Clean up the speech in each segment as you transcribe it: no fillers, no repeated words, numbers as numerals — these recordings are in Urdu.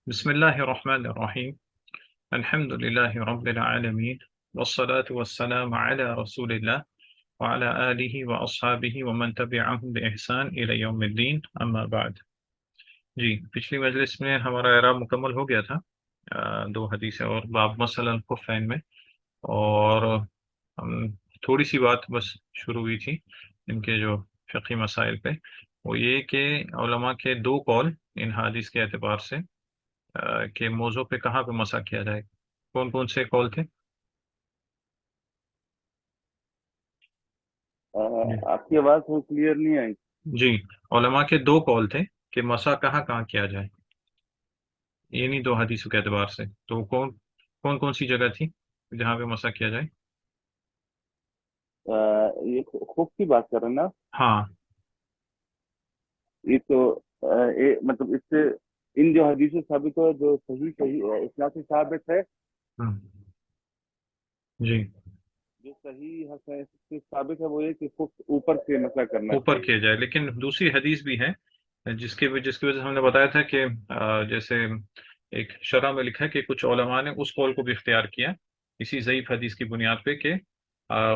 بسم الله الرحمن الرحيم. الحمد لله رب العالمين، والصلاة والسلام على رسول الله وعلى آله وأصحابه ومن تبعهم بإحسان إلى يوم الدين، أما بعد. جی پچھلی مجلس میں ہمارا اعراب مکمل ہو گیا تھا، دو حدیثیں اور باب مثلا الخفین میں، اور تھوڑی سی بات بس شروع ہوئی تھی ان کے جو فقہی مسائل پہ، وہ یہ کہ علماء کے دو قول ان حدیث کے اعتبار سے کہ موضوع پہ کہاں پہ مسح کیا جائے، کون کون سے قول تھے؟ جی آپ کی آواز تھوڑی کلیئر نہیں آئی۔ جی، علماء کے دو قول تھے کہ مسح کہاں کہاں کیا جائے، انہی دو حدیثوں کے اعتبار سے، تو کون کون سی جگہ تھی جہاں پہ مسح کیا جائے؟ یہ خوف کی بات کر رہے ہیں نا؟ ہاں یہ تو مطلب اس سے ان جو حدیث سے ثابت ہو جو صحیح صحیح اسناد سے ثابت ہے، ہاں، جی جو صحیح حسن سے ثابت ہے وہ یہ کہ خوف اوپر سے مسئلہ کرنا اوپر چاہیے۔ کیا جائے، لیکن دوسری حدیث بھی ہے جس کی وجہ سے ہم نے بتایا تھا کہ جیسے ایک شرح میں لکھا ہے کہ کچھ علماء نے اس قول کو بھی اختیار کیا اسی ضعیف حدیث کی بنیاد پہ کہ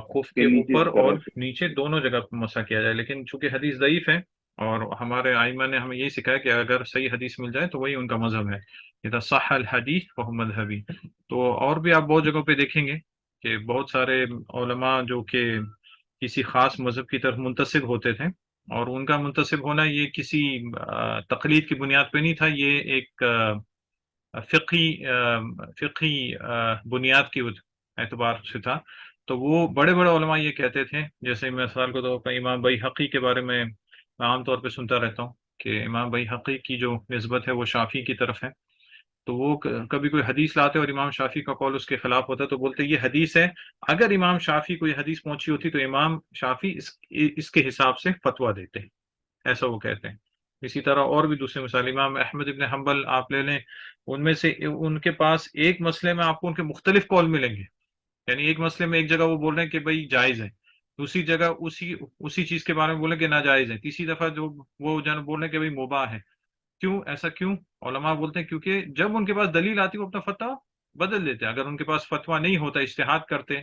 خف کہ کے نیچے اوپر اس اور طرح سے نیچے دونوں جگہ پہ مسح کیا جائے، لیکن چونکہ حدیث ضعیف ہے اور ہمارے ائمہ نے ہمیں یہی سکھایا کہ اگر صحیح حدیث مل جائے تو وہی ان کا مذہب ہے، اذا صح الحدیث فهو مذہبی۔ تو اور بھی آپ بہت جگہوں پہ دیکھیں گے کہ بہت سارے علماء جو کہ کسی خاص مذہب کی طرف منتسب ہوتے تھے، اور ان کا منتسب ہونا یہ کسی تقلید کی بنیاد پہ نہیں تھا، یہ ایک فقہی بنیاد کی اعتبار سے تھا۔ تو وہ بڑے بڑے علماء یہ کہتے تھے، جیسے مثال کے طور پر امام بیہقی کے بارے میں عام طور پہ سنتا رہتا ہوں کہ امام بیہقی کی جو نسبت ہے وہ شافعی کی طرف ہے، تو وہ کبھی کوئی حدیث لاتے اور امام شافعی کا قول اس کے خلاف ہوتا تو بولتے یہ حدیث ہے، اگر امام شافعی کو یہ حدیث پہنچی ہوتی تو امام شافعی اس کے حساب سے فتویٰ دیتے ہیں، ایسا وہ کہتے ہیں۔ اسی طرح اور بھی دوسرے مثال امام احمد ابن حنبل آپ لے لیں، ان میں سے ان کے پاس ایک مسئلے میں آپ کو ان کے مختلف قول ملیں گے، یعنی ایک مسئلے میں ایک جگہ وہ بول رہے ہیں کہ بھائی جائز ہے، دوسری جگہ اسی چیز کے بارے میں بولیں کہ ناجائز ہے، تیسری دفعہ جو وہ جن بول رہے ہیں کہ بھائی مباح ہے۔ کیوں ایسا کیوں؟ علماء بولتے ہیں کیونکہ جب ان کے پاس دلیل آتی ہے وہ اپنا فتویٰ بدل دیتے ہیں، اگر ان کے پاس فتویٰ نہیں ہوتا اجتہاد کرتے،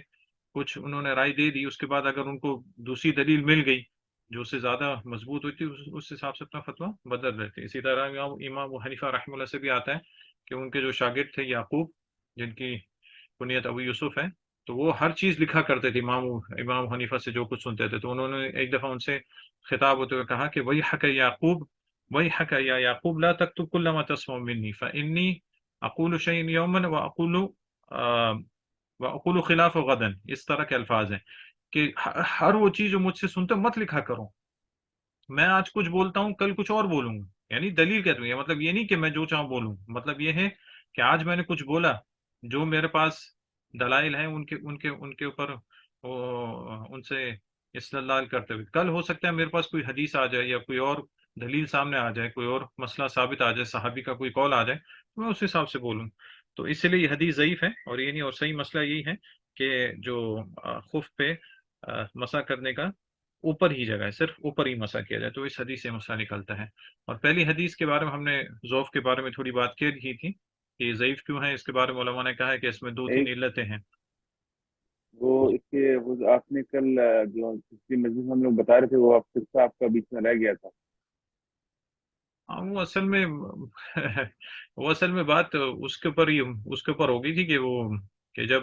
کچھ انہوں نے رائے دے دی، اس کے بعد اگر ان کو دوسری دلیل مل گئی جو اس سے زیادہ مضبوط ہوتی اس حساب سے اپنا فتویٰ بدل دیتے ہیں۔ اسی طرح امام ابو حنیفہ رحمہ اللہ سے بھی آتا ہے کہ ان کے جو شاگرد تھے یعقوب، جن کی کنیت ابو یوسف ہے، تو وہ ہر چیز لکھا کرتے تھے امام حنیفہ سے جو کچھ سنتے تھے، تو انہوں نے ایک دفعہ ان سے خطاب ہوتے ہوئے کہا کہ وہی حق یعقوب، وہی حق یا یعقوب لا تکتب کل ما تسمع منی فانی اقول شیئا یوما واقول خلاف غدا، اس طرح کے الفاظ ہیں کہ ہر وہ چیز جو مجھ سے سنتے مت لکھا کرو، میں آج کچھ بولتا ہوں کل کچھ اور بولوں گا، یعنی دلیل کہتے ہیں، مطلب یہ نہیں کہ میں جو چاہوں بولوں، مطلب یہ ہے کہ آج میں نے کچھ بولا، جو میرے پاس دلائل ہیں ان کے اوپر ان سے استدلال کرتے ہوئے، کل ہو سکتا ہے میرے پاس کوئی حدیث آ جائے یا کوئی اور دلیل سامنے آ جائے، کوئی اور مسئلہ ثابت آ جائے، صحابی کا کوئی قول آ جائے، تو میں اس حساب سے بولوں۔ تو اس لیے یہ حدیث ضعیف ہے، اور یہ نہیں، اور صحیح مسئلہ یہی ہے کہ جو خف پہ مسح کرنے کا اوپر ہی جگہ ہے، صرف اوپر ہی مسح کیا جائے، تو اس حدیث سے مسئلہ نکلتا ہے۔ اور پہلی حدیث کے بارے میں ہم نے ضعف کے بارے میں تھوڑی بات کی تھی کہ ضعیف کیوں ہے، اس کے بارے میں علماء نے کہا ہے کہ اس میں دو تین ایک علتیں ہیں۔ وہ اس کے وہ جو آپ نے کل جو پچھلی مجلس میں ہم لوگ بتا رہے تھے وہ آپ قصہ آپ کا بیچ میں رہ گیا تھا۔ وہ اصل میں وہ اصل میں بات اس کے اوپر ہو گئی تھی کہ جب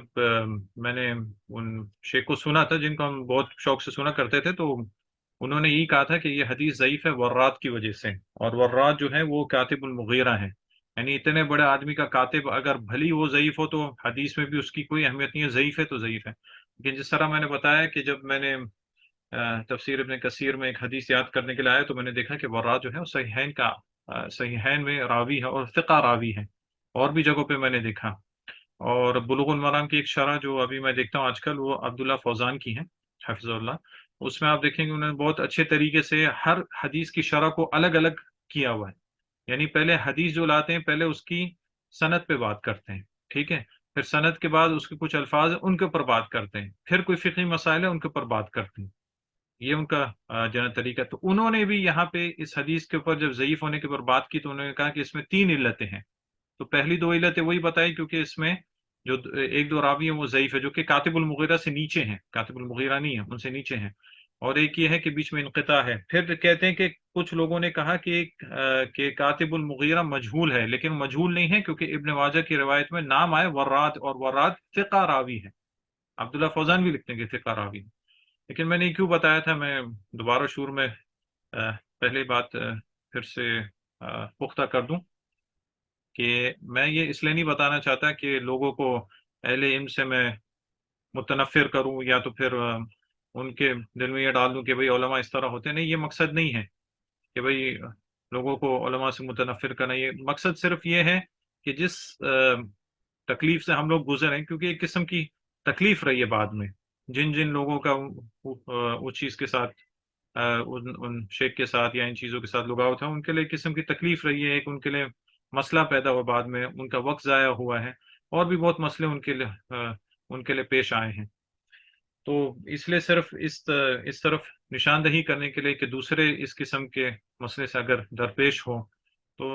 میں نے ان شیخ کو سنا تھا جن کو ہم بہت شوق سے سنا کرتے تھے، تو انہوں نے یہی کہا تھا کہ یہ حدیث ضعیف ہے ورات کی وجہ سے، اور ورات جو ہے وہ کاتب المغیرہ ہے، یعنی اتنے بڑے آدمی کا کاتب اگر بھلی وہ ضعیف ہو تو حدیث میں بھی اس کی کوئی اہمیت نہیں ہے، ضعیف ہے تو ضعیف ہے۔ لیکن جس طرح میں نے بتایا کہ جب میں نے تفسیر ابن کثیر میں ایک حدیث یاد کرنے کے لیے آیا تو میں نے دیکھا کہ ورات جو ہے وہ صحیحین میں راوی ہے اور ثقہ راوی ہے، اور بھی جگہوں پہ میں نے دیکھا۔ اور بلوغ المرام کی ایک شرح جو ابھی میں دیکھتا ہوں آج کل، وہ عبداللہ فوزان کی ہے حفظ اللہ، اس میں آپ دیکھیں گے انہوں نے بہت اچھے طریقے سے ہر حدیث کی شرح کو الگ الگ کیا ہوا ہے، یعنی پہلے حدیث جو لاتے ہیں پہلے اس کی سند پہ بات کرتے ہیں، ٹھیک ہے، پھر سند کے بعد اس کے کچھ الفاظ ہیں ان کے اوپر بات کرتے ہیں، پھر کوئی فقہی مسائل ہے ان کے اوپر بات کرتے ہیں، یہ ان کا جو ہے طریقہ۔ تو انہوں نے بھی یہاں پہ اس حدیث کے اوپر جب ضعیف ہونے کے اوپر بات کی تو انہوں نے کہا کہ اس میں تین علتیں ہیں، تو پہلی دو علتیں وہی بتائی کیونکہ اس میں جو ایک دو راوی ہیں وہ ضعیف ہے، جو کہ کاتب المغیرہ سے نیچے ہیں، کاتب المغیرہ نہیں ہے، ان سے نیچے ہیں، اور ایک یہ ہے کہ بیچ میں انقطاع ہے۔ پھر کہتے ہیں کہ کچھ لوگوں نے کہا کہ کاتب المغیرہ مجہول ہے، لیکن مجہول نہیں ہے کیونکہ ابن ماجہ کی روایت میں نام آئے وراد، اور وراد ثقہ راوی ہے۔ عبداللہ فوزان بھی لکھتے ہیں کہ ثقہ راوی ہے۔ لیکن میں نے کیوں بتایا تھا، میں دوبارہ شروع میں پہلی بات پھر سے پختہ کر دوں کہ میں یہ اس لیے نہیں بتانا چاہتا کہ لوگوں کو اہل علم سے میں متنفر کروں یا تو پھر ان کے دل میں یہ ڈال دوں کہ بھئی علماء اس طرح ہوتے ہیں۔ نہیں، یہ مقصد نہیں ہے کہ بھئی لوگوں کو علماء سے متنفر کرنا، یہ مقصد صرف یہ ہے کہ جس تکلیف سے ہم لوگ گزر ہیں، کیونکہ ایک قسم کی تکلیف رہی ہے بعد میں، جن جن لوگوں کا اس چیز کے ساتھ ان شیخ کے ساتھ یا ان چیزوں کے ساتھ لگاؤ تھا، ان کے لیے ایک قسم کی تکلیف رہی ہے، ایک ان کے لیے مسئلہ پیدا ہوا، بعد میں ان کا وقت ضائع ہوا ہے، اور بھی بہت مسئلے ان کے لیے پیش آئے ہیں۔ تو اس لیے صرف اس طرف نشاندہی کرنے کے لیے کہ دوسرے اس قسم کے مسئلے سے اگر درپیش ہو تو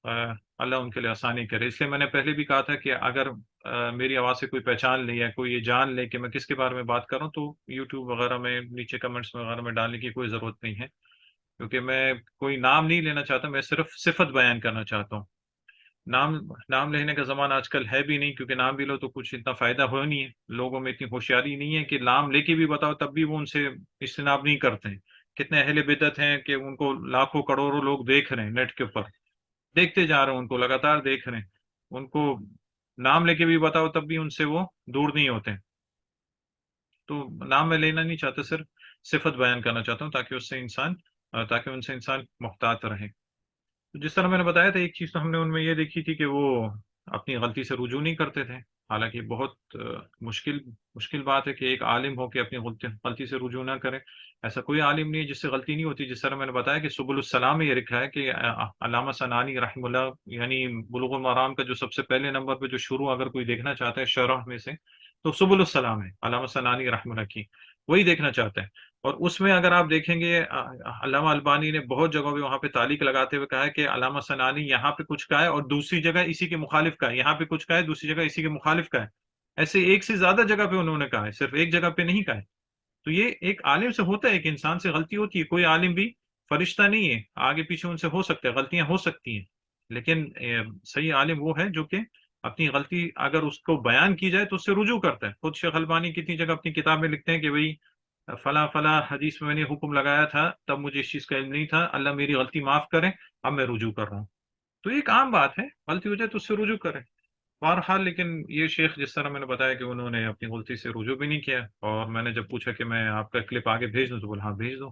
اللہ ان کے لیے آسانی کرے۔ اس لیے میں نے پہلے بھی کہا تھا کہ اگر میری آواز سے کوئی پہچان لے یا کوئی یہ جان لے کہ میں کس کے بارے میں بات کر رہا ہوں، تو یوٹیوب وغیرہ میں نیچے کمنٹس وغیرہ میں ڈالنے کی کوئی ضرورت نہیں ہے، کیونکہ میں کوئی نام نہیں لینا چاہتا، میں صرف صفت بیان کرنا چاہتا ہوں۔ نام لینے کا زمانہ آج کل ہے بھی نہیں، کیونکہ نام بھی لو تو کچھ اتنا فائدہ ہو نہیں ہے، لوگوں میں اتنی ہوشیاری نہیں ہے کہ نام لے کے بھی بتاؤ تب بھی وہ ان سے اجتناب نہیں کرتے ہیں۔ کتنے اہل بدعت ہیں کہ ان کو لاکھوں کروڑوں لوگ دیکھ رہے ہیں نیٹ کے اوپر، دیکھتے جا رہے ہیں، ان کو لگاتار دیکھ رہے ہیں، ان کو نام لے کے بھی بتاؤ تب بھی ان سے وہ دور نہیں ہوتے۔ تو نام میں لینا نہیں چاہتا، صرف صفت بیان کرنا چاہتا ہوں تاکہ ان سے انسان محتاط رہے۔ تو جس طرح میں نے بتایا تھا، ایک چیز تو ہم نے ان میں یہ دیکھی تھی کہ وہ اپنی غلطی سے رجوع نہیں کرتے تھے، حالانکہ بہت مشکل بات ہے کہ ایک عالم ہو کہ اپنی غلطی سے رجوع نہ کرے۔ ایسا کوئی عالم نہیں ہے جس سے غلطی نہیں ہوتی۔ جس طرح میں نے بتایا کہ سبل السلام میں یہ لکھا ہے کہ علامہ سنانی رحمہ اللہ، یعنی بلوغ المرام کا جو سب سے پہلے نمبر پہ جو شروع اگر کوئی دیکھنا چاہتا ہے شرح میں سے، تو سبل السلام ہے علامہ سنانی رحمہ اللہ کی، وہی دیکھنا چاہتا ہے۔ اور اس میں اگر آپ دیکھیں گے، علامہ البانی نے بہت جگہوں پہ وہاں پہ تعلیق لگاتے ہوئے کہا ہے کہ علامہ سنانی یہاں پہ کچھ کہا ہے اور دوسری جگہ اسی کے مخالف کا ہے، یہاں پہ کچھ کہا ہے دوسری جگہ اسی کے مخالف کا ہے، ایسے ایک سے زیادہ جگہ پہ انہوں نے کہا ہے، صرف ایک جگہ پہ نہیں کہا ہے۔ تو یہ ایک عالم سے ہوتا ہے، ایک انسان سے غلطی ہوتی ہے، کوئی عالم بھی فرشتہ نہیں ہے، آگے پیچھے ان سے ہو سکتا ہے، غلطیاں ہو سکتی ہیں، لیکن صحیح عالم وہ ہے جو کہ اپنی غلطی اگر اس کو بیان کی جائے تو اس سے رجوع کرتا ہے۔ خود شیخ البانی کتنی جگہ اپنی کتاب میں لکھتے ہیں کہ بھئی فلاں فلاں حدیث میں میں نے حکم لگایا تھا، تب مجھے اس چیز کا علم نہیں تھا، اللہ میری غلطی معاف کرے، اب میں رجوع کر رہا ہوں۔ تو یہ ایک عام بات ہے، غلطی ہو جائے تو اس سے رجوع کریں۔ بہرحال لیکن یہ شیخ جس طرح میں نے بتایا کہ انہوں نے اپنی غلطی سے رجوع بھی نہیں کیا، اور میں نے جب پوچھا کہ میں آپ کا کلپ آگے بھیج دوں تو بولا ہاں بھیج دو۔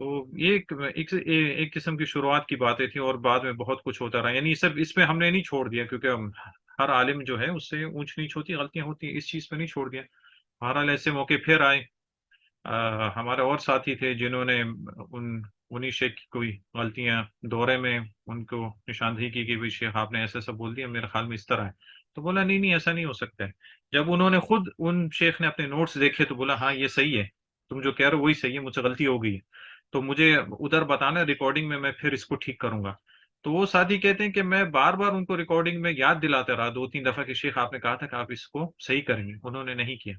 تو یہ ایک قسم کی شروعات کی باتیں تھیں، اور بعد میں بہت کچھ ہوتا رہا، یعنی صرف اس پہ ہم نے نہیں چھوڑ دیا، کیونکہ ہر عالم جو ہے اس سے اونچ نیچ ہوتی، غلطیاں ہوتی ہیں، اس چیز پہ نہیں چھوڑ دیا۔ بہرحال ایسے موقع پھر آئے، ہمارے اور ساتھی تھے جنہوں نے انہی شیخ کی کوئی غلطیاں دورے میں ان کو نشاندہی کی کہ بھئی شیخ آپ نے ایسا بول دیا، میرے خیال میں اس طرح ہے۔ تو بولا نہیں نہیں، ایسا نہیں ہو سکتا ہے۔ جب انہوں نے خود ان شیخ نے اپنے نوٹس دیکھے تو بولا ہاں یہ صحیح ہے، تم جو کہہ رہے ہو وہی صحیح ہے، مجھ سے غلطی ہو گئی ہے، تو مجھے ادھر بتانا ریکارڈنگ میں پھر اس کو ٹھیک کروں گا۔ تو وہ ساتھی کہتے ہیں کہ میں بار بار ان کو ریکارڈنگ میں یاد دلاتا رہا 2-3 دفعہ کہ شیخ آپ نے کہا تھا کہ آپ اس کو صحیح کریں گے، انہوں نے نہیں کیا،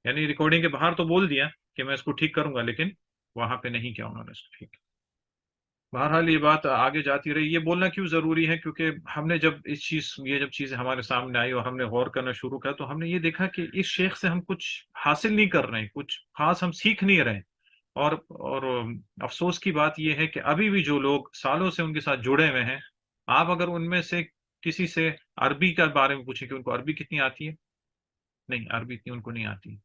یعنی ریکارڈنگ کے باہر تو بول دیا کہ میں اس کو ٹھیک کروں گا، لیکن وہاں پہ نہیں کیا انہوں نے اس کو ٹھیک۔ بہرحال یہ بات آگے جاتی رہی۔ یہ بولنا کیوں ضروری ہے؟ کیونکہ ہم نے جب جب چیزیں ہمارے سامنے آئی اور ہم نے غور کرنا شروع کیا تو ہم نے یہ دیکھا کہ اس شیخ سے ہم کچھ حاصل نہیں کر رہے ہیں، کچھ خاص ہم سیکھ نہیں رہے ہیں۔ اور افسوس کی بات یہ ہے کہ ابھی بھی جو لوگ سالوں سے ان کے ساتھ جڑے ہوئے ہیں، آپ اگر ان میں سے کسی سے عربی کے بارے میں پوچھیں کہ ان کو عربی کتنی آتی ہے، نہیں، عربی اتنی ان کو نہیں آتی۔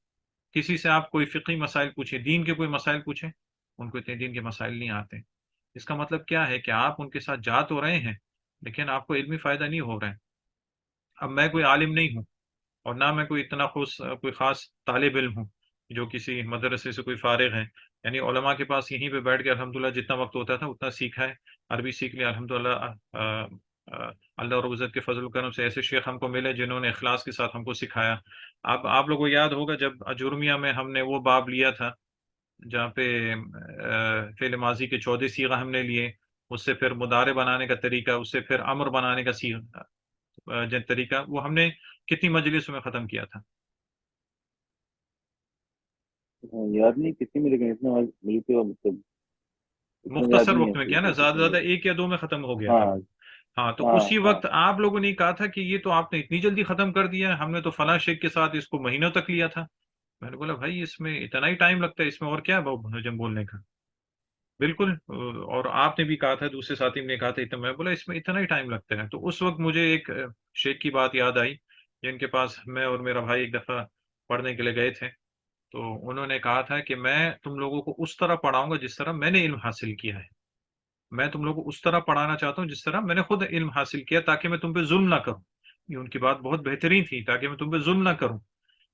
کسی سے آپ کوئی فقہی مسائل پوچھیں، دین کے کوئی مسائل پوچھیں، ان کو اتنے دین کے مسائل نہیں آتے۔ اس کا مطلب کیا ہے کہ آپ ان کے ساتھ جا تو رہے ہیں لیکن آپ کو علمی فائدہ نہیں ہو رہا ہے۔ اب میں کوئی عالم نہیں ہوں، اور نہ میں کوئی خاص طالب علم ہوں جو کسی مدرسے سے کوئی فارغ ہے، یعنی علماء کے پاس یہیں پہ بیٹھ کے الحمدللہ جتنا وقت ہوتا تھا اتنا سیکھا ہے، عربی سیکھ لیا الحمدللہ۔ اللہ اور عزت کے فضل و کرم سے ایسے شیخ ہم کو ملے جنہوں نے اخلاص کے ساتھ ہم کو سکھایا۔ اب آپ لوگوں کو یاد ہوگا جب اجرمیہ میں ہم نے وہ باب لیا تھا جہاں پہ فعل ماضی کے 14 صیغہ ہم نے لیے، اس سے پھر مضارع بنانے کا طریقہ، اس سے پھر امر بنانے کا طریقہ، وہ ہم نے کتنی مجلسوں میں ختم کیا تھا؟ ہاں، یاد نہیں کتنی میں، لیکن اتنا مجھے تو مطلب اتنا یاد مختصر نہیں ہے وقت میں صحیح کیا نا، سے زیادہ کتنے زیادہ میں۔ 1 یا 2 میں ختم ہو گیا تھا ہاں وہ۔ ہاں تو ہاں اسی ہاں وقت آپ لوگوں نے کہا تھا کہ یہ تو آپ نے اتنی جلدی ختم کر دیا، ہم نے تو فلاں شیخ کے ساتھ اس کو مہینوں تک لیا تھا۔ میں نے بولا بھائی اس میں اتنا ہی ٹائم لگتا ہے، اس میں اور کیا جب بولنے کا؟ بالکل۔ اور آپ نے بھی کہا تھا، دوسرے ساتھی نے کہا تھا اتنا، میں بولا اس میں اتنا ہی ٹائم لگتا ہے۔ تو اس وقت مجھے ایک شیخ کی بات یاد آئی جن کے پاس میں اور میرا بھائی ایک دفعہ پڑھنے کے لیے گئے تھے۔ تو انہوں نے کہا تھا کہ میں تم لوگوں کو اس طرح پڑھاؤں گا جس طرح میں نے علم حاصل کیا ہے، میں تم لوگوں کو اس طرح پڑھانا چاہتا ہوں جس طرح میں نے خود علم حاصل کیا، تاکہ میں تم پہ ظلم نہ کروں۔ یہ ان کی بات بہت بہترین تھی، تاکہ میں تم پہ ظلم نہ کروں۔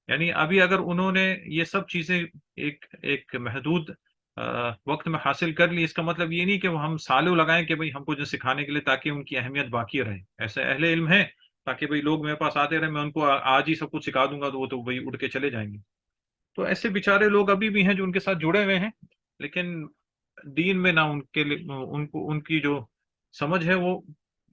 یعنی ابھی اگر انہوں نے یہ سب چیزیں ایک ایک محدود وقت میں حاصل کر لی، اس کا مطلب یہ نہیں کہ وہ ہم سالوں لگائیں کہ بھئی ہم کو جو سکھانے کے لیے، تاکہ ان کی اہمیت باقی رہے۔ ایسے اہل علم ہیں تاکہ بھئی لوگ میرے پاس آتے رہے، میں ان کو آج ہی سب کچھ سکھا دوں گا تو وہ تو بھئی اڑ کے چلے جائیں گے۔ تو ایسے بیچارے لوگ ابھی بھی ہیں جو ان کے ساتھ جڑے ہوئے ہیں، لیکن دین میں نہ ان کے لیے، ان کو ان کی جو سمجھ ہے وہ،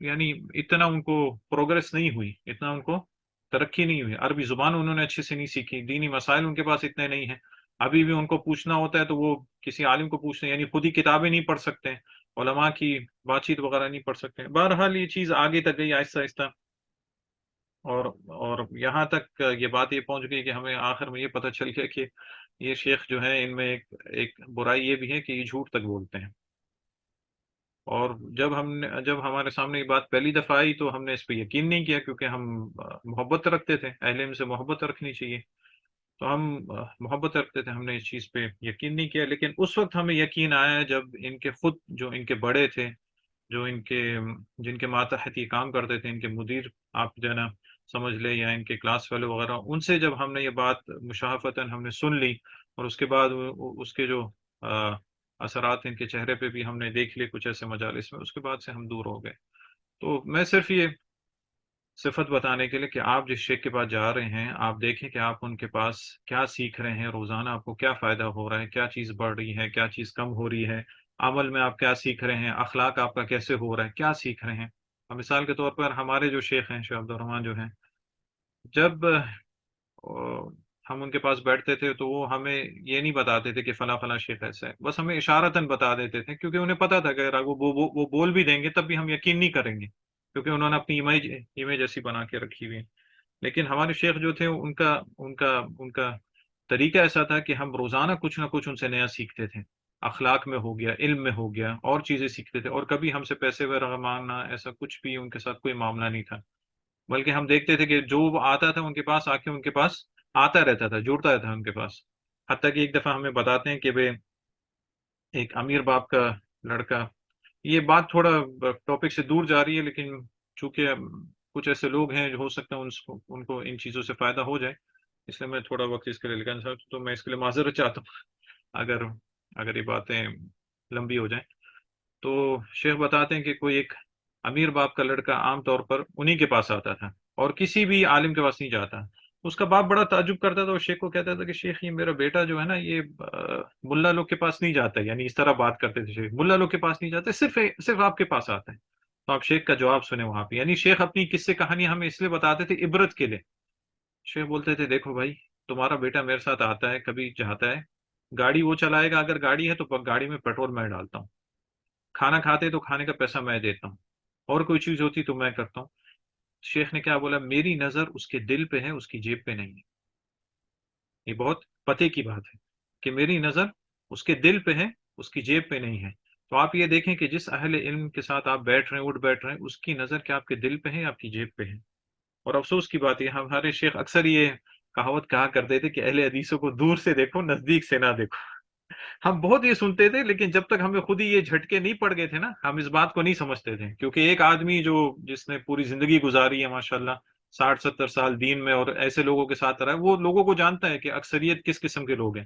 یعنی اتنا ان کو پروگرس نہیں ہوئی، اتنا ان کو ترقی نہیں ہوئی۔ عربی زبان انہوں نے اچھے سے نہیں سیکھی، دینی مسائل ان کے پاس اتنے نہیں ہیں۔ ابھی بھی ان کو پوچھنا ہوتا ہے تو وہ کسی عالم کو پوچھتے ہیں، یعنی خود ہی کتابیں نہیں پڑھ سکتے ہیں، علماء کی بات چیت وغیرہ نہیں پڑھ سکتے ہیں۔ بہرحال یہ چیز آگے تک گئی آہستہ آہستہ، اور یہاں تک یہ بات یہ پہنچ گئی کہ ہمیں آخر میں یہ پتہ چل گیا کہ یہ شیخ جو ہیں ان میں ایک برائی یہ بھی ہے کہ یہ جھوٹ تک بولتے ہیں۔ اور جب ہمارے سامنے یہ بات پہلی دفعہ آئی تو ہم نے اس پہ یقین نہیں کیا، کیونکہ ہم محبت رکھتے تھے، اہل علم سے محبت رکھنی چاہیے، تو ہم محبت رکھتے تھے، ہم نے اس چیز پہ یقین نہیں کیا۔ لیکن اس وقت ہمیں یقین آیا جب ان کے خود جو ان کے بڑے تھے، جو جن کے ماتحت یہ کام کرتے تھے، ان کے مدیر آپ جو ہے نا سمجھ لے، یا ان کے کلاس فیلو وغیرہ، ان سے جب ہم نے یہ بات مشافہتاً ہم نے سن لی، اور اس کے بعد اس کے جو اثرات ان کے چہرے پہ بھی ہم نے دیکھ لیے کچھ ایسے مجالس میں، اس کے بعد سے ہم دور ہو گئے۔ تو میں صرف یہ صفت بتانے کے لیے کہ آپ جس شیخ کے پاس جا رہے ہیں، آپ دیکھیں کہ آپ ان کے پاس کیا سیکھ رہے ہیں، روزانہ آپ کو کیا فائدہ ہو رہا ہے، کیا چیز بڑھ رہی ہے، کیا چیز کم ہو رہی ہے، عمل میں آپ کیا سیکھ رہے ہیں، اخلاق آپ کا کیسے ہو رہا ہے، کیا سیکھ رہے ہیں۔ اب مثال کے طور پر ہمارے جو شیخ ہیں، شیخ عبد الرحمان جو ہیں، جب ہم ان کے پاس بیٹھتے تھے تو وہ ہمیں یہ نہیں بتاتے تھے کہ فلاں فلاں شیخ ایسا ہے، بس ہمیں اشارتاً بتا دیتے تھے، کیونکہ انہیں پتا تھا کہ اگر وہ بول بھی دیں گے تب بھی ہم یقین نہیں کریں گے، کیونکہ انہوں نے اپنی امیج ایسی بنا کے رکھی ہوئی ہے۔ لیکن ہمارے شیخ جو تھے، ان کا طریقہ ایسا تھا کہ ہم روزانہ کچھ نہ کچھ ان سے نیا سیکھتے تھے، اخلاق میں ہو گیا، علم میں ہو گیا، اور چیزیں سیکھتے تھے، اور کبھی ہم سے پیسے وغیرہ مانگنا ایسا کچھ بھی ان کے ساتھ کوئی معاملہ نہیں تھا۔ بلکہ ہم دیکھتے تھے کہ جو وہ آتا تھا ان کے پاس آ کے ان کے پاس آتا رہتا تھا، جڑتا رہتا ان کے پاس۔ حتیٰ کہ ایک دفعہ ہمیں بتاتے ہیں کہ ایک امیر باپ کا لڑکا، یہ بات تھوڑا ٹاپک سے دور جا رہی ہے، لیکن چونکہ کچھ ایسے لوگ ہیں جو ہو سکتا ہے ان کو ان چیزوں سے فائدہ ہو جائے، اس لیے میں تھوڑا وقت اس کے لیے لگانا چاہتا ہوں، تو میں اس کے لیے معذرت چاہتا ہوں اگر یہ باتیں لمبی ہو جائیں۔ تو شیخ بتاتے ہیں کہ کوئی ایک امیر باپ کا لڑکا عام طور پر انہی کے پاس آتا تھا، اور کسی بھی عالم کے پاس نہیں جاتا۔ اس کا باپ بڑا تعجب کرتا تھا، اور شیخ کو کہتا تھا کہ شیخ یہ میرا بیٹا جو ہے نا، یہ ملا لوگ کے پاس نہیں جاتا ہے، یعنی اس طرح بات کرتے تھے شیخ، ملا لوگ کے پاس نہیں جاتا، صرف آپ کے پاس آتا ہے۔ تو آپ شیخ کا جواب سنیں وہاں پہ، یعنی شیخ اپنی قصے کہانی ہمیں اس لیے بتاتے تھے عبرت کے لیے۔ شیخ بولتے تھے دیکھو بھائی، تمہارا بیٹا میرے ساتھ آتا ہے، کبھی جاتا ہے، گاڑی وہ چلائے گا، اگر گاڑی ہے تو گاڑی میں پیٹرول میں ڈالتا ہوں، کھانا کھاتے تو کھانے کا پیسہ میں دیتا ہوں، اور کوئی چیز ہوتی تو میں کرتا ہوں۔ شیخ نے کیا بولا؟ میری نظر اس کے دل پہ ہے، اس کی جیب پہ نہیں ہے۔ یہ بہت پتے کی بات ہے کہ میری نظر اس کے دل پہ ہے، اس کی جیب پہ نہیں ہے۔ تو آپ یہ دیکھیں کہ جس اہل علم کے ساتھ آپ بیٹھ رہے ہیں، اٹھ بیٹھ رہے ہیں، اس کی نظر کیا آپ کے دل پہ ہے یا آپ کی جیب پہ ہے؟ اور افسوس کی بات یہ، ہمارے شیخ اکثر یہ کہاوت کہا کرتے تھے کہ اہل حدیثوں کو دور سے دیکھو، نزدیک سے نہ دیکھو۔ ہم بہت یہ سنتے تھے، لیکن جب تک ہمیں خود ہی یہ جھٹکے نہیں پڑ گئے تھے نا، ہم اس بات کو نہیں سمجھتے تھے۔ کیونکہ ایک آدمی جس نے پوری زندگی گزاری ہے ماشاءاللہ، 60 70 سال دین میں، اور ایسے لوگوں کے ساتھ رہا ہے، وہ لوگوں کو جانتا ہے کہ اکثریت کس قسم کے لوگ ہیں۔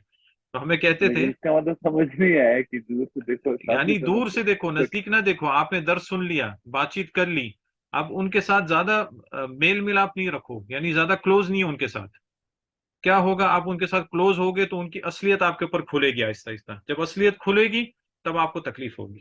تو ہمیں کہتے تھے، لیکن اس کا مطلب سمجھ نہیں آیا کہ دور سے دیکھو، سامنے یعنی سے دور مت سے دیکھو، دیکھو۔ نزدیک نہ دیکھو، آپ نے درس سن لیا، بات چیت کر لی، اب ان کے ساتھ زیادہ میل ملاپ نہیں رکھو، یعنی زیادہ کلوز نہیں ہو ان کے ساتھ۔ کیا ہوگا؟ آپ ان کے ساتھ کلوز ہوگے تو ان کی اصلیت آپ کے اوپر کھلے گی آہستہ آہستہ، جب اصلیت کھلے گی تب آپ کو تکلیف ہوگی۔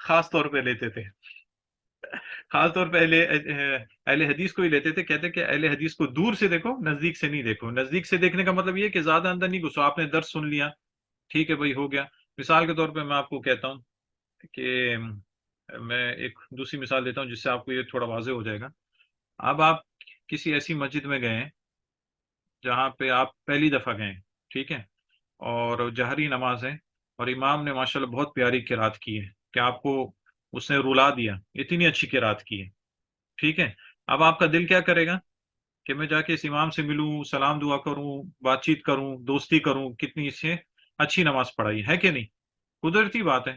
خاص طور پہ لیتے تھے، خاص طور پہ اہل حدیث کو ہی لیتے تھے، کہتے کہ اہل حدیث کو دور سے دیکھو، نزدیک سے نہیں دیکھو۔ نزدیک سے دیکھنے کا مطلب یہ ہے کہ زیادہ اندر نہیں گھسو، آپ نے درس سن لیا، ٹھیک ہے بھائی، ہو گیا۔ مثال کے طور پہ میں آپ کو کہتا ہوں کہ میں ایک دوسری مثال دیتا ہوں جس سے آپ کو یہ تھوڑا واضح ہو جائے گا۔ اب آپ کسی ایسی مسجد میں گئے ہیں جہاں پہ آپ پہلی دفعہ گئے ہیں، ٹھیک ہے، اور جہری نماز ہے، اور امام نے ماشاءاللہ بہت پیاری قرات کی ہے کہ آپ کو اس نے رلا دیا، اتنی اچھی قرات کی ہے، ٹھیک ہے۔ اب آپ کا دل کیا کرے گا کہ میں جا کے اس امام سے ملوں، سلام دعا کروں، بات چیت کروں، دوستی کروں، کتنی اس سے اچھی نماز پڑھائی ہے کہ نہیں؟ قدرتی بات ہے،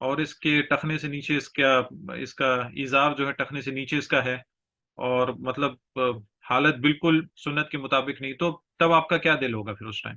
اور اس کے ٹخنے سے نیچے اس کا ایزار جو ہے ٹخنے سے نیچے اس کا ہے، اور مطلب حالت بالکل سنت کے مطابق نہیں، تو تب آپ کا کیا دل ہوگا پھر اس ٹائم؟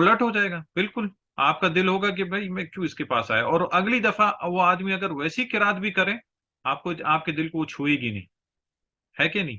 الٹ ہو جائے گا، بالکل۔ آپ کا دل ہوگا کہ بھائی میں کیوں اس کے پاس آیا، اور اگلی دفعہ وہ آدمی اگر ویسی قرات بھی کرے، آپ کے دل کو وہ چھوئے گی نہیں، ہے کہ نہیں؟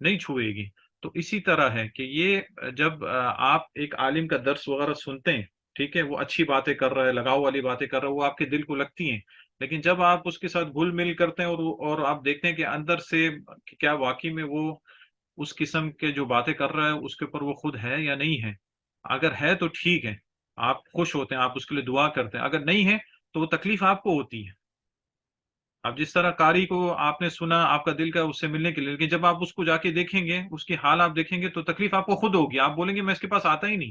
نہیں چھوئے گی۔ تو اسی طرح ہے کہ یہ جب آپ ایک عالم کا درس وغیرہ سنتے ہیں، ٹھیک ہے، وہ اچھی باتیں کر رہا ہے، لگاؤ والی باتیں کر رہا ہے، وہ آپ کے دل کو لگتی ہیں، لیکن جب آپ اس کے ساتھ گھل مل کرتے ہیں اور آپ دیکھتے ہیں کہ اندر سے کہ کیا واقعی میں وہ اس قسم کے جو باتیں کر رہا ہے اس کے اوپر وہ خود ہے یا نہیں ہے، اگر ہے تو ٹھیک ہے، آپ خوش ہوتے ہیں، آپ اس کے لیے دعا کرتے ہیں، اگر نہیں ہے تو وہ تکلیف آپ کو ہوتی ہے۔ اب جس طرح قاری کو آپ نے سنا، آپ کا دل کا اس سے ملنے کے لیے، لیکن جب آپ اس کو جا کے دیکھیں گے، اس کی حال آپ دیکھیں گے، تو تکلیف آپ کو خود ہوگی، آپ بولیں گے میں اس کے پاس آتا ہی نہیں۔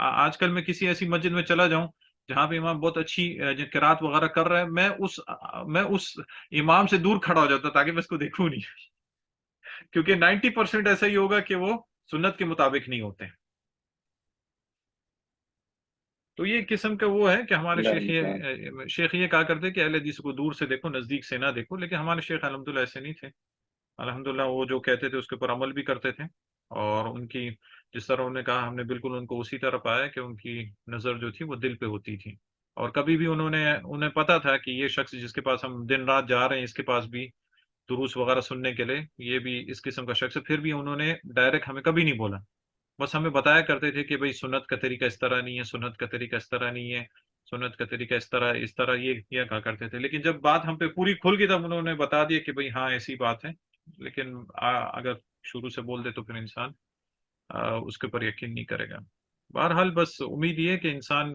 آج کل میں کسی ایسی مسجد میں چلا جاؤں جہاں پہ امام بہت اچھی قرات وغیرہ کر رہا ہے، میں اس امام سے دور کھڑا ہو جاتا تاکہ میں اس کو دیکھوں نہیں، کیونکہ 90% ایسا ہی ہوگا کہ وہ سنت کے مطابق نہیں ہوتے ہیں۔ تو یہ قسم کا وہ ہے کہ ہمارے لا لا شیخ یہ کہا کرتے کہ اہل حدیث کو دور سے دیکھو، نزدیک سے نہ دیکھو، لیکن ہمارے شیخ الحمدللہ ایسے نہیں تھے، الحمدللہ وہ جو کہتے تھے اس کے اوپر عمل بھی کرتے تھے، اور ان کی جس طرح انہوں نے کہا، ہم نے بالکل ان کو اسی طرح پایا کہ ان کی نظر جو تھی وہ دل پہ ہوتی تھی، اور کبھی بھی انہیں پتا تھا کہ یہ شخص جس کے پاس ہم دن رات جا رہے ہیں، اس کے پاس بھی دروس وغیرہ سننے کے لیے یہ بھی اس قسم کا شخص ہے، پھر بھی انہوں نے ڈائریکٹ ہمیں کبھی نہیں بولا، بس ہمیں بتایا کرتے تھے کہ بھائی سنت کا طریقہ اس طرح نہیں ہے، سنت کا طریقہ اس طرح نہیں ہے، سنت کا طریقہ اس طرح یہ کہا کرتے تھے، لیکن جب بات ہم پہ پوری کھل گئی تب انہوں نے بتا دیا کہ بھائی ہاں ایسی بات ہے، لیکن اگر شروع سے بول دے تو پھر انسان اس کے اوپر یقین نہیں کرے گا۔ بہرحال بس امید یہ ہے کہ انسان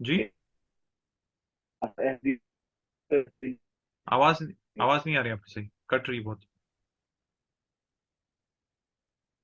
جی، آواز آواز نہیں آ رہی آپ کی، صحیح کٹ رہی بہت۔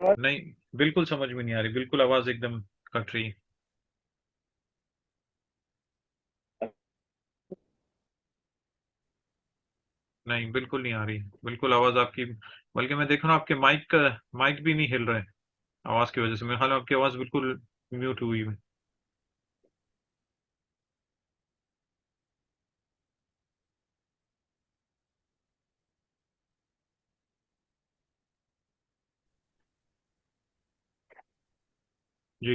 نہیں، بالکل سمجھ میں نہیں آ رہی، بالکل آواز ایک دم کٹ رہی ہے۔ نہیں، بالکل نہیں آ رہی، بالکل آواز آپ کی، بلکہ میں دیکھ رہا ہوں آپ کے مائک بھی نہیں ہل رہے آواز کی وجہ سے، میرے خیال میں آپ کی آواز بالکل میوٹ ہوئی ہے۔ جی،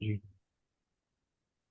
جی۔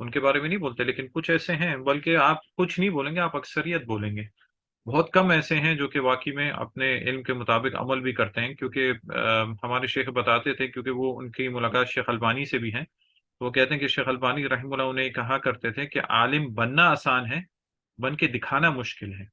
ان کے بارے میں نہیں بولتے، لیکن کچھ ایسے ہیں، بلکہ آپ کچھ نہیں بولیں گے، آپ اکثریت بولیں گے، بہت کم ایسے ہیں جو کہ واقعی میں اپنے علم کے مطابق عمل بھی کرتے ہیں، کیونکہ ہمارے شیخ بتاتے تھے، کیونکہ وہ ان کی ملاقات شیخ البانی سے بھی ہیں، تو وہ کہتے ہیں کہ شیخ البانی رحمہ اللہ انہیں کہا کرتے تھے کہ عالم بننا آسان ہے، بن کے دکھانا مشکل ہے۔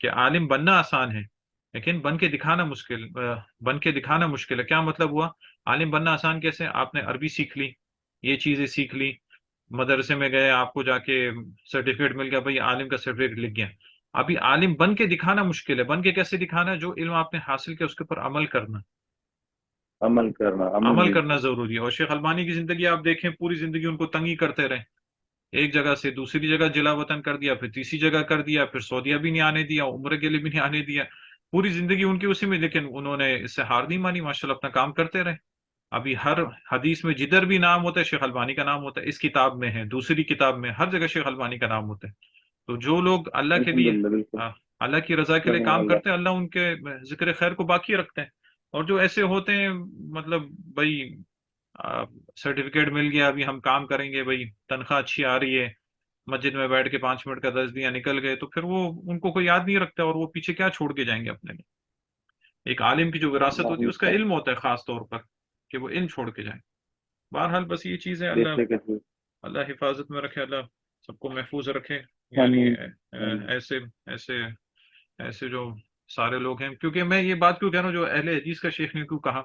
کہ عالم بننا آسان ہے، لیکن بن کے دکھانا مشکل ہے. کیا مطلب ہوا؟ عالم بننا آسان کیسے؟ آپ نے عربی سیکھ لی، یہ چیزیں سیکھ لی، مدرسے میں گئے، آپ کو جا کے سرٹیفکیٹ مل گیا، بھائی عالم کا سرٹیفکیٹ لکھ گیا. ابھی عالم بن کے دکھانا مشکل ہے. بن کے کیسے دکھانا؟ جو علم آپ نے حاصل کیا اس کے اوپر عمل کرنا. عمل کرنا، عمل عمل نہیں کرنا کرنا. ضروری ہے. اور شیخ البانی کی زندگی آپ دیکھیں، پوری زندگی ان کو تنگی کرتے رہے. ایک جگہ سے دوسری جگہ جلا وطن کر دیا، پھر تیسری جگہ کر دیا، پھر سعودیہ بھی نہیں آنے دیا، عمرے کے لیے بھی نہیں آنے دیا. پوری زندگی ان کی اسی میں، لیکن انہوں نے اس سے ہار نہیں مانی، ماشاءاللہ اپنا کام کرتے رہے. ابھی ہر حدیث میں جدھر بھی نام ہوتا ہے شیخ البانی کا نام ہوتا ہے. اس کتاب میں ہے، دوسری کتاب میں، ہر جگہ شیخ البانی کا نام ہوتا ہے. تو جو لوگ اللہ کے لیے، الحمدللہ، بالکل. آ، اللہ کی رضا کے لیے رحم کام اللہ. کرتے ہیں، اللہ ان کے ذکر خیر کو باقی رکھتے ہیں. اور جو ایسے ہوتے ہیں، مطلب بھائی سرٹیفکیٹ مل گیا، ابھی ہم کام کریں گے، بھائی تنخواہ اچھی آ رہی ہے، مسجد میں بیٹھ کے 5 منٹ کا درس دیا نکل گئے، تو پھر وہ ان کو کوئی یاد نہیں رکھتا، اور وہ پیچھے کیا چھوڑ کے جائیں گے اپنے لیے. ایک عالم کی جو وراثت اللہ ہوتی ہے اس کا المستعان. علم ہوتا ہے خاص طور پر، کہ وہ علم چھوڑ کے جائیں. بہرحال بس یہ چیز ہے. بے اللہ شک ہے. اللہ حفاظت میں رکھے، اللہ سب کو محفوظ رکھے. یعنی آمین. آمین. ایسے ایسے ایسے جو سارے لوگ ہیں. کیونکہ میں یہ بات کیوں کہہ رہا ہوں، جو اہل حدیث کا شیخ نے کیوں کہا،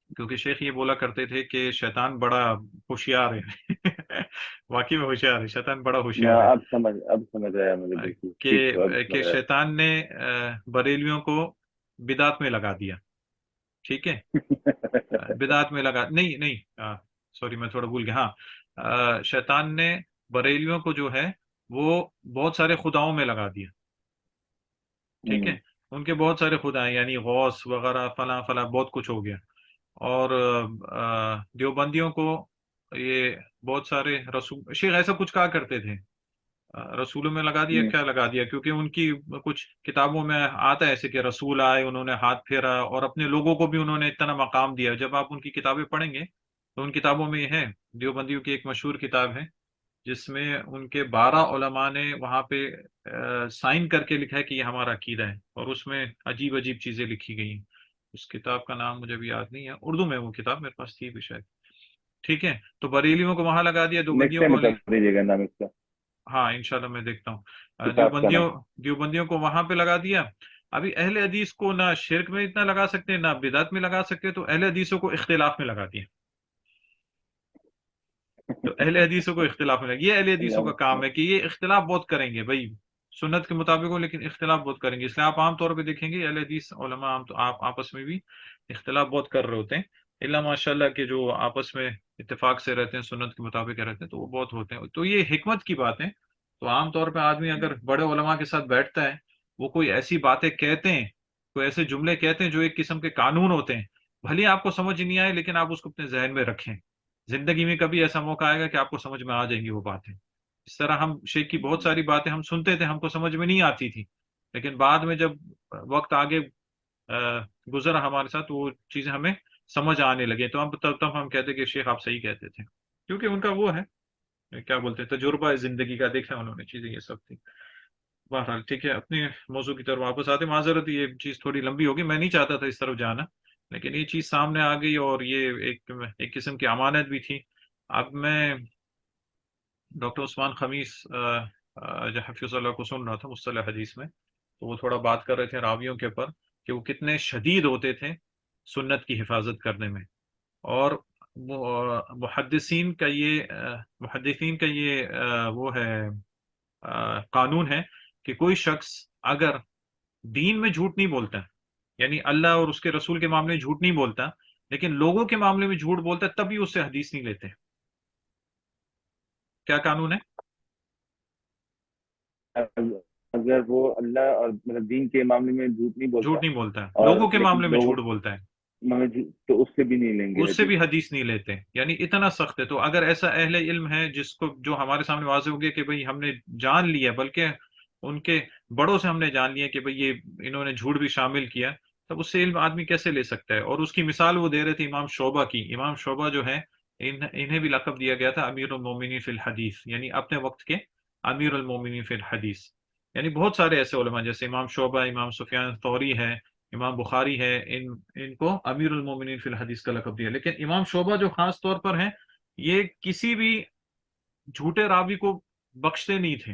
کیونکہ شیخ یہ بولا کرتے تھے کہ شیطان بڑا ہوشیار ہے. واقعی میں ہوشیار ہے، شیطان بڑا ہوشیار ہے. اب سمجھ آیا مجھے، بالکل ٹھیک کہ ہے، اب کہ سمجھ آیا. شیطان نے بریلیوں کو بدعت میں لگا دیا. ٹھیک ہے، بدعت میں لگا، نہیں نہیں، سوری میں تھوڑا بھول گیا. ہاں، شیطان نے بریلیوں کو جو ہے وہ بہت سارے خداؤں میں لگا دیا. ٹھیک ہے، ہوں. ان کے بہت سارے خدا ہیں، یعنی غوث وغیرہ فلاں فلاں بہت کچھ ہو گیا. اور دیوبندیوں کو یہ بہت سارے رسول شیخ ایسا کچھ کہا کرتے تھے، رسولوں میں لگا دیا. ہوں. کیا لگا دیا؟ کیونکہ ان کی کچھ کتابوں میں آتا ہے ایسے کہ رسول آئے، انہوں نے ہاتھ پھیرا، اور اپنے لوگوں کو بھی انہوں نے اتنا مقام دیا. جب آپ ان کی کتابیں پڑھیں گے تو ان کتابوں میں یہ ہے، دیوبندیوں کی ایک مشہور کتاب ہے جس میں ان کے 12 علماء نے وہاں پہ سائن کر کے لکھا ہے کہ یہ ہمارا عقیدہ ہے، اور اس میں عجیب عجیب چیزیں لکھی گئی ہیں. اس کتاب کا نام مجھے بھی یاد نہیں ہے، اردو میں وہ کتاب میرے پاس تھی بھی شاید. ٹھیک ہے، تو بریلیوں کو وہاں لگا دیا، نیکسٹ دیوبندیوں ٹائم کو بتا دیجیے گا نام اس کا، ہاں انشاءاللہ میں دیکھتا ہوں. کتاب کا نام. دیوبندیوں کو وہاں پہ لگا دیا. ابھی اہل حدیث کو نہ شرک میں اتنا لگا سکتے نہ بدعت میں لگا سکتے، تو اہل حدیثوں کو اختلاف میں لگا دیا. تو اہل حدیثوں کو اختلاف میں لگا، یہ اہل اللہ حدیثوں کا کام المستعان. ہے کہ یہ اختلاف بہت کریں گے بھائی، سنت کے مطابق ہو لیکن اختلاف بہت کریں گے. اس لیے آپ عام طور پہ دیکھیں گے اہل حدیث علماء آپ آپس میں بھی اختلاف بہت کر رہے ہوتے ہیں. اللہ ماشاء اللہ کہ جو آپس میں اتفاق سے رہتے ہیں، سنت کے مطابق رہتے ہیں، تو وہ بہت ہوتے ہیں. تو یہ حکمت کی بات ہے. تو عام طور پہ آدمی اگر بڑے علماء کے ساتھ بیٹھتا ہے، وہ کوئی ایسی باتیں کہتے ہیں، کوئی ایسے جملے کہتے ہیں جو ایک قسم کے قانون ہوتے ہیں، بھلے آپ کو سمجھ نہیں آئے لیکن آپ اس کو اپنے ذہن میں رکھیں. زندگی میں کبھی ایسا موقع آئے گا کہ آپ کو سمجھ میں آ جائیں گی وہ باتیں. اس طرح ہم شیخ کی بہت ساری باتیں ہم سنتے تھے، ہم کو سمجھ میں نہیں آتی تھی، لیکن بعد میں جب وقت آگے گزرا ہمارے ساتھ، وہ چیزیں ہمیں سمجھ آنے لگے، تو تب ہم کہتے کہ شیخ آپ صحیح کہتے تھے. کیونکہ ان کا وہ ہے، کیا بولتے ہیں، تجربہ زندگی کا دیکھا انہوں نے چیزیں، یہ سب تھی. بہرحال ٹھیک ہے، اپنے موضوع کی طرف واپس آتے. معذرت یہ چیز تھوڑی لمبی ہوگی، میں نہیں چاہتا تھا اس طرف جانا، لیکن یہ چیز سامنے آ گئی، اور یہ ایک قسم کی امانت بھی تھی. اب میں ڈاکٹر عثمان خمیس جو حفظ اللہ کو سن رہا تھا مصطلح حدیث میں، تو وہ تھوڑا بات کر رہے تھے راویوں کے اوپر کہ وہ کتنے شدید ہوتے تھے سنت کی حفاظت کرنے میں. اور محدثین کا یہ وہ ہے قانون ہے کہ کوئی شخص اگر دین میں جھوٹ نہیں بولتا، یعنی اللہ اور اس کے رسول کے معاملے میں جھوٹ نہیں بولتا، لیکن لوگوں کے معاملے میں جھوٹ بولتا ہے، تب بھی اس سے حدیث نہیں لیتے. کیا قانون ہے؟ اگر وہ اللہ اور مطلب دین کے معاملے میں جھوٹ نہیں بولتا، جھوٹ نہیں بولتا ہے، اور لوگوں کے لیکن معاملے میں لوگوں جھوٹ بولتا ہے، تو اس سے بھی نہیں لیں گے اس سے حدیث. بھی حدیث نہیں لیتے. یعنی اتنا سخت ہے. تو اگر ایسا اہل علم ہے جس کو، جو ہمارے سامنے واضح ہو گیا کہ بھئی ہم نے جان لیا، بلکہ ان کے بڑوں سے ہم نے جان لیا کہ بھئی یہ انہوں نے جھوٹ بھی شامل کیا، تب اس سے علم آدمی کیسے لے سکتا ہے؟ اور اس کی مثال وہ دے رہے تھے امام شعبہ کی. امام شعبہ جو ہے، انہیں بھی لقب دیا گیا تھا امیر المومنین فی الحدیث، یعنی اپنے وقت کے امیر المومنین فی الحدیث. یعنی بہت سارے ایسے علماء جیسے امام شعبہ، امام سفیان ثوری ہے، امام بخاری ہے، ان کو امیر المومنین فی الحدیث کا لقب دیا. لیکن امام شعبہ جو خاص طور پر ہیں، یہ کسی بھی جھوٹے راوی کو بخشتے نہیں تھے.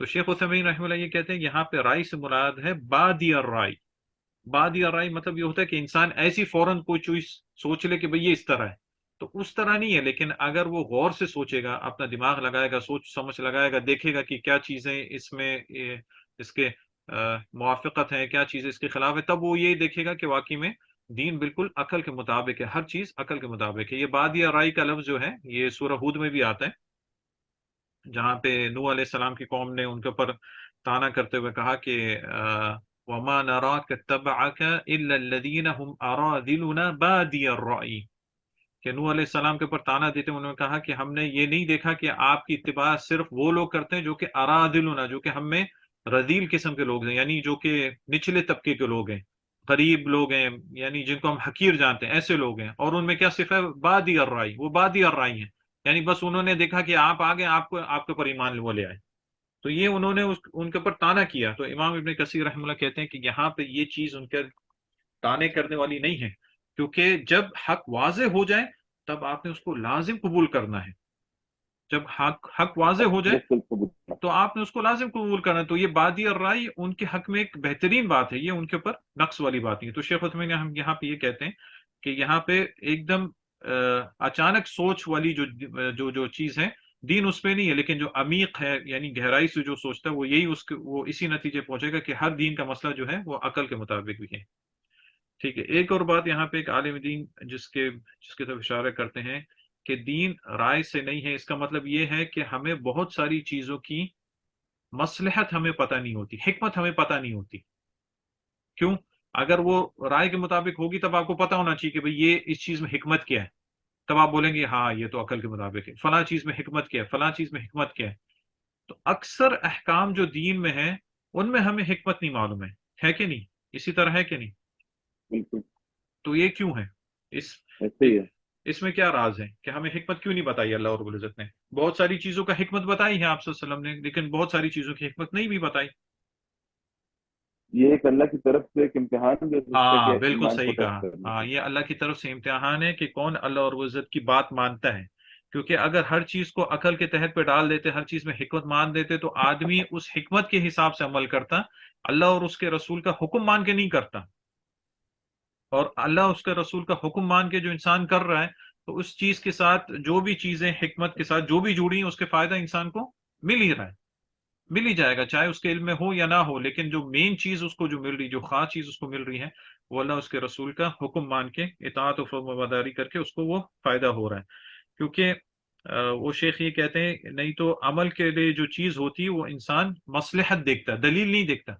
تو شیخ عثیمین رحمہ اللہ یہ کہتے ہیں یہاں پہ رائے سے مراد ہے بادی الرائے. بادی الرائے مطلب یہ ہوتا ہے کہ انسان ایسی فوراً کوئی چیز سوچ لے کہ بھئی یہ اس طرح ہے. تو اس طرح نہیں ہے، لیکن اگر وہ غور سے سوچے گا، اپنا دماغ لگائے گا، سوچ سمجھ لگائے گا، دیکھے گا کہ کیا چیزیں اس میں اس کے موافقت ہیں، کیا چیزیں اس کے خلاف ہے، تب وہ یہ دیکھے گا کہ واقعی میں دین بالکل عقل کے مطابق ہے، ہر چیز عقل کے مطابق ہے. یہ بادی الرائے کا لفظ جو ہے یہ سورہ ہود میں بھی آتا ہے، جہاں پہ نوح علیہ السلام کی قوم نے ان کے اوپر تانا کرتے ہوئے کہا کہ وَمَا نَرَاكَ اتَّبَعَكَ إِلَّا الَّذِينَ هُمْ أَرَاذِلُنَا بَادِيَ الرَّأْيِ. کہ نوح علیہ السلام کے اوپر تانا دیتے ہیں، انہوں نے کہا کہ ہم نے یہ نہیں دیکھا کہ آپ کی اتباع صرف وہ لوگ کرتے ہیں جو کہ ارادلنا، جو کہ ہم میں رذیل قسم کے لوگ ہیں، یعنی جو کہ نچلے طبقے کے لوگ ہیں، غریب لوگ ہیں، یعنی جن کو ہم حقیر جانتے ہیں، ایسے لوگ ہیں. اور ان میں کیا صفت ہے؟ بادی الرائی، وہ بادی الرائی ہیں، یعنی بس انہوں نے دیکھا کہ آپ آگے، آپ کے اوپر ایمان وہ لے آئے. تو یہ انہوں نے ان کے اوپر تانا کیا. تو امام ابن کثیر رحمہ اللہ کہتے ہیں کہ یہاں پہ یہ چیز ان کے تانے کرنے والی نہیں ہے، کیونکہ جب حق واضح ہو جائے تب آپ نے اس کو لازم قبول کرنا ہے. جب حق واضح ہو جائے بالکل قبول. تو آپ نے اس کو لازم قبول کرنا ہے. تو یہ بادی اور رائے ان کے حق میں ایک بہترین بات ہے، یہ ان کے اوپر نقص والی بات نہیں ہے. تو شیخ عثیمین ہم یہاں پہ یہ کہتے ہیں کہ یہاں پہ ایک دم اچانک سوچ والی جو چیز ہے، دین اس پہ نہیں ہے، لیکن جو عمیق ہے یعنی گہرائی سے جو سوچتا ہے وہ یہی وہ اسی نتیجے پہنچے گا کہ ہر دین کا مسئلہ جو ہے وہ عقل کے مطابق بھی ہے. ٹھیک ہے. ایک اور بات یہاں پہ ایک عالم دین جس کے طرف اشارہ کرتے ہیں کہ دین رائے سے نہیں ہے، اس کا مطلب یہ ہے کہ ہمیں بہت ساری چیزوں کی مصلحت ہمیں پتہ نہیں ہوتی، حکمت ہمیں پتہ نہیں ہوتی. کیوں؟ اگر وہ رائے کے مطابق ہوگی تب آپ کو پتہ ہونا چاہیے کہ بھئی یہ اس چیز میں حکمت کیا ہے. تب آپ بولیں گے ہاں یہ تو عقل کے مطابق ہے، فلاں چیز میں حکمت کیا ہے، فلاں چیز میں حکمت کیا ہے. تو اکثر احکام جو دین میں ہیں ان میں ہمیں حکمت نہیں معلوم ہے کہ نہیں؟ اسی طرح ہے کہ نہیں؟ بالکل تو یہ کیوں ہے؟ اس ایسے ہی ہے. اس میں کیا راز ہے کہ ہمیں حکمت کیوں نہیں بتائی اللہ رب العزت نے؟ بہت ساری چیزوں کا حکمت بتائی ہے آپ صلی اللہ علیہ وسلم نے، لیکن بہت ساری چیزوں کی حکمت نہیں بھی بتائی. یہ ایک اللہ کی طرف سے ایک امتحان بھی ہو سکتا ہے ہاں کہ بالکل ایمان کو صحیح کہا. ٹیسٹ کرنے ہاں کے یہ اللہ کی طرف سے امتحان ہے کہ کون اللہ اور عزت کی بات مانتا ہے. کیونکہ اگر ہر چیز کو عقل کے تحت پہ ڈال دیتے، ہر چیز میں حکمت مان دیتے، تو آدمی اس حکمت کے حساب سے عمل کرتا، اللہ اور اس کے رسول کا حکم مان کے نہیں کرتا. اور اللہ اس کے رسول کا حکم مان کے جو انسان کر رہا ہے تو اس چیز کے ساتھ جو بھی چیزیں حکمت کے ساتھ جو بھی جڑی ہیں اس کے فائدہ انسان کو مل ہی رہا ہے، مل ہی جائے گا، چاہے اس کے علم میں ہو یا نہ ہو. لیکن جو مین چیز اس کو جو مل رہی، جو خاص چیز اس کو مل رہی ہے، وہ اللہ اس کے رسول کا حکم مان کے اطاعت و فرمانبرداری کر کے اس کو وہ فائدہ ہو رہا ہے. کیونکہ وہ شیخ یہ کہتے ہیں نہیں تو عمل کے لیے جو چیز ہوتی ہے وہ انسان مصلحت دیکھتا ہے، دلیل نہیں دیکھتا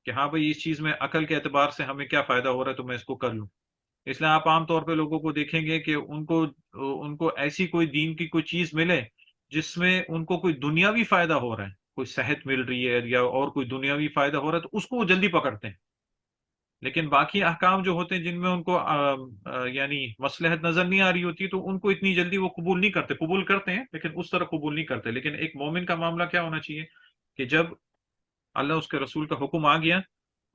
کہ ہاں بھائی اس چیز میں عقل کے اعتبار سے ہمیں کیا فائدہ ہو رہا ہے تو میں اس کو کر لوں. اس لیے آپ عام طور پہ لوگوں کو دیکھیں گے کہ ان کو ایسی کوئی دین کی کوئی چیز ملے جس میں ان کو کوئی دنیاوی فائدہ ہو رہا ہے، کوئی صحت مل رہی ہے یا اور کوئی دنیاوی فائدہ ہو رہا ہے، تو اس کو وہ جلدی پکڑتے ہیں. لیکن باقی احکام جو ہوتے ہیں جن میں ان کو یعنی مصلحت نظر نہیں آ رہی ہوتی تو ان کو اتنی جلدی وہ قبول نہیں کرتے، قبول کرتے ہیں لیکن اس طرح قبول نہیں کرتے. لیکن ایک مومن کا معاملہ کیا ہونا چاہیے کہ جب اللہ اس کے رسول کا حکم آ گیا،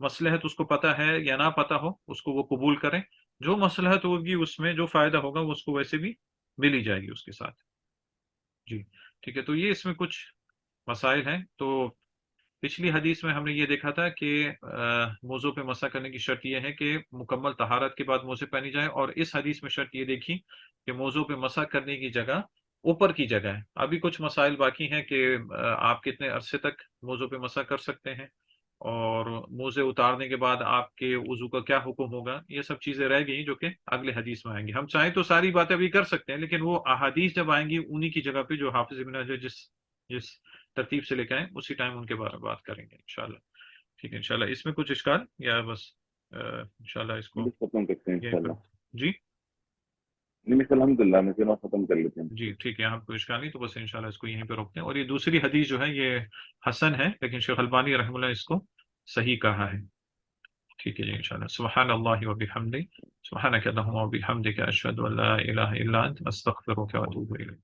مصلحت اس کو پتہ ہے یا نہ پتہ ہو، اس کو وہ قبول کریں. جو مصلحت ہوگی اس میں جو فائدہ ہوگا وہ اس کو ویسے بھی مل ہی جائے گی اس کے ساتھ. جی ٹھیک ہے. تو یہ اس میں کچھ مسائل ہیں. تو پچھلی حدیث میں ہم نے یہ دیکھا تھا کہ موضوع پہ مسح کرنے کی شرط یہ ہے کہ مکمل طہارت کے بعد موزے پہنی جائے، اور اس حدیث میں شرط یہ دیکھی کہ موضوع پہ مسح کرنے کی جگہ اوپر کی جگہ ہے. ابھی کچھ مسائل باقی ہیں کہ آپ کتنے عرصے تک موضوع پہ مسح کر سکتے ہیں، اور موزے اتارنے کے بعد آپ کے وضو کا کیا حکم ہوگا، یہ سب چیزیں رہ گئی جو کہ اگلے حدیث میں آئیں گی. ہم چاہیں تو ساری باتیں ابھی کر سکتے ہیں، لیکن وہ احادیث جب آئیں گی انہی کی جگہ پہ جو حافظ ابن حجر جس ترتیب سے لے کے آئیں اسی ٹائم ان کے بارے میں بات کریں گے انشاءاللہ. ٹھیک ہے انشاءاللہ. اس میں کچھ اشکال یا بس انشاءاللہ اس کو بس ختم کرتے ہیں یہیں انشاءاللہ. پر؟ جی نہیں بس الحمد للہ میں چلو ختم کر لیتے ہیں. جی ٹھیک ہے. یہاں پہ کوئی اشکال نہیں تو بس انشاءاللہ اس کو یہیں پہ روکتے ہیں. اور یہ دوسری حدیث جو ہے یہ حسن ہے، لیکن شیخ البانی رحمہ اللہ اس کو صحیح کہا ہے. ٹھیک ہے جی انشاءاللہ. سبحان اللہ و بحمدہ، سبحانک اللہم و بحمدک، اشہد ان لا الہ الا انت، استغفرک و اتوب الیک.